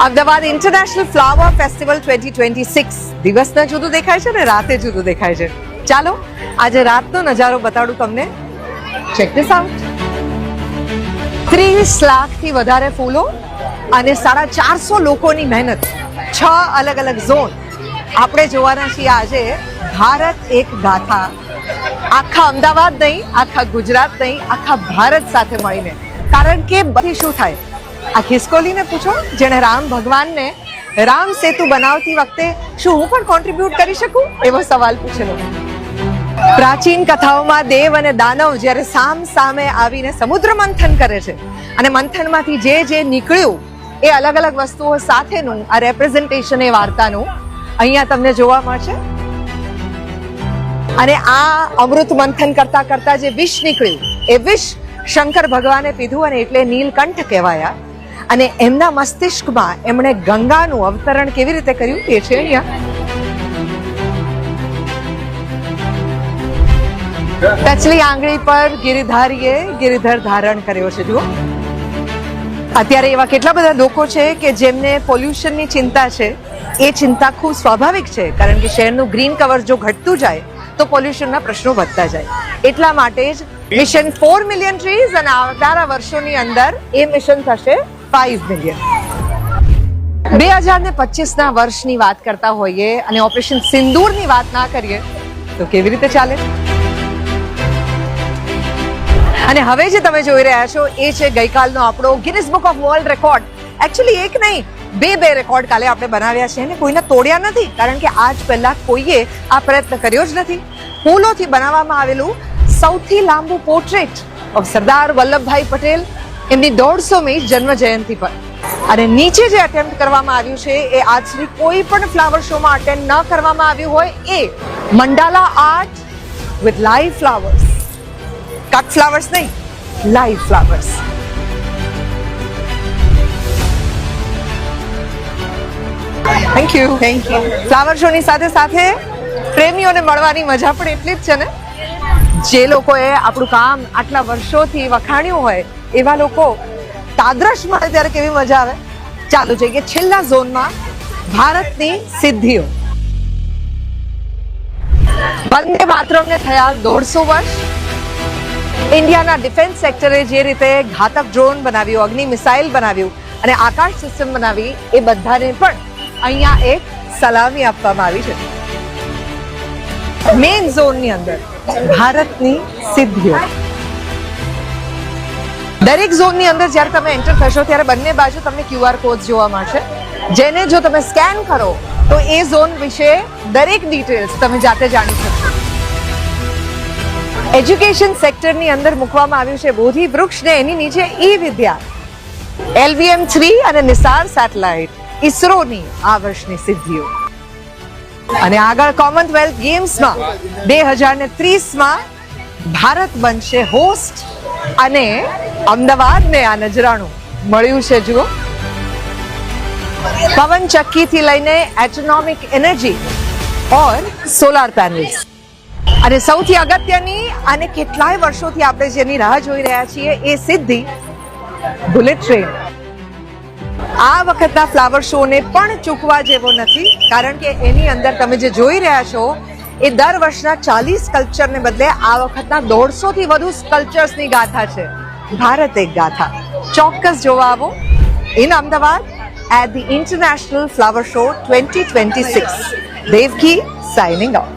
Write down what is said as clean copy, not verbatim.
Ahmedabad international flower festival 2026 દિવસના જુદું દેખાય છે ને રાતે જુદું દેખાય છે. ચાલો આજે રાતનો નજારો બતાડું તમને. Check this out. 30 લાખથી વધારે ફૂલો અને 450 લોકોની મહેનત, 6 અલગ અલગ ઝોન. આપણે જોવાના છીએ આજે ભારત એક ગાથા. આખા અમદાવાદ નહીં, આખા ગુજરાત નહીં, આખા ભારત સાથે મળીને. કારણ કે બધી શું થાય, આ ખિસકોલીને પૂછો જેણે રામ ભગવાનને રામ સેતુ બનાવતી વખતે શું હું પણ કોન્ટ્રીબ્યુટ કરી શકું એવો સવાલ પૂછેલો. પ્રાચીન કથાઓમાં દેવ અને દાનવ જ્યારે સામ સામે આવીને સમુદ્ર મંથન કરે છે અને મંથનમાંથી જે નીકળ્યું એ અલગ અલગ વસ્તુઓ સાથેનું આ રેપ્રેઝન્ટેશન એ વાર્તાનું અહીંયા તમને જોવા મળશે. અને આ અમૃત મંથન કરતા કરતા જે વિષ નીકળ્યું એ વિષ શંકર ભગવાને પીધું અને એટલે નીલકંઠ કહેવાયા. અને એમના મસ્તિષ્કમાં એમણે ગંગાનું અવતરણ કેવી રીતે કર્યું એ છે અહીંયા. ટચલી આંગળી પર ગિરિધારીએ ગિરિધર ધારણ કર્યો છે. જુઓ અત્યારે એવા કેટલા બધા લોકો છે કે જેમને પોલ્યુશનની ચિંતા છે. એ ચિંતા ખૂબ સ્વાભાવિક છે કારણ કે શહેરનું ગ્રીન કવર જો ઘટતું જાય તો પોલ્યુશનના પ્રશ્નો વધતા જાય. એટલા માટે જ મિશન 4 મિલિયન ટ્રીઝ અને આવનારા વર્ષોની અંદર એ મિશન થશે 5 મિલિયન. 2025ના વર્ષની વાત કરતા હોઈએ અને ઓપરેશન સિંદૂરની વાત ના કરીએ તો કેવી રીતે ચાલે. અને હવે જે તમે જોઈ રહ્યા છો એ છે ગઈકાલનો આપણો Guinness book of world record. Actually એક નહીં, બે રેકોર્ડ કાલે આપણે બનાવ્યા છે અને કોઈને તોડ્યા નથી કારણ કે આજ પહેલા કોઈએ આ પ્રયત્ન કર્યો જ નથી. ફૂલોથી બનાવવામાં આવેલું સૌથી લાંબુ પોર્ટ્રેટ ઓફ સરદાર વલ્લભભાઈ પટેલ એમની 150મી જન્મ જયંતિ પર. અને નીચે જે અટેમ્પ્ટ કરવામાં આવ્યું છે એ આજ સુધી કોઈ પણ ફ્લાવર શોમાં અટેન્ડ ન કરવામાં આવ્યું હોય એ mandala art with live flowers. Cut flowers નહીં, live flowers. Thank you. Flower show ની સાથે સાથે પ્રેમીઓને મળવાની મજા પણ એટલી જ છે ને. જે લોકોએ આપણું કામ આટલા વર્ષોથી વખાણ્યું હોય એવા લોકો તાદ્રશ મળે ત્યારે કેવી મજા આવે. ચાલો જઈએ છેલ્લા ઝોનમાં, ભારતની સિદ્ધિઓ. વંદે માતરમને થયા 150 વર્ષ. ઇન્ડિયાના ડિફેન્સ સેક્ટરે જે રીતે ઘાતક ડ્રોન બનાવ્યું, અગ્નિ મિસાઇલ બનાવ્યું અને આકાશ સિસ્ટમ બનાવી એ બધાને પણ અહીંયા એક સલામી આપવામાં આવી છે. મેઇન ઝોનની અંદર ભારતની સિદ્ધિઓ. દરેક ઝોનની અંદર જ્યારે તમે એન્ટર થશો ત્યારે બંને બાજુ તમને QR કોડ જોવા મળશે, જેને જો તમે સ્કેન કરો તો એ ઝોન વિશે દરેક ડિટેલ્સ તમે જાતે જાણી શકશો. એજ્યુકેશન સેક્ટરની અંદર મૂકવામાં આવ્યું છે બોધિ વૃક્ષ ને એની નીચે ઈ વિદ્યા. LVM-3 અને નિસાર સેટેલાઇટ ઈસરોની આ વર્ષની સિદ્ધિઓ. અને આગળ કોમનવેલ્થ ગેમ્સમાં 2030માં ભારત બનશે હોસ્ટ અને અમદાવાદને આ નજરાણું મળ્યું છે. જુઓ, પવન ચક્કીથી લઈને એટોમિક એનર્જી ઓર સોલાર પેનલ્સ. અને સૌથી અગત્યની અને કેટલાય વર્ષોથી આપણે જેની રાહ જોઈ રહ્યા છીએ એ સિદ્ધિ બુલેટ ટ્રેન. આ વખતના ફ્લાવર શો ને પણ ચૂકવા જેવો નથી કારણ કે એની અંદર તમે જે જોઈ રહ્યા છો એ દર વર્ષના 40 સ્કલ્પચરને બદલે આ વખતના 150 થી વધુ સ્કલ્પચર્સની ગાથા છે. ભારત એક ગાથા. ચોક્કસ જોવા આવો in Ahmedabad at the international flower show 2026. Devaki signing of.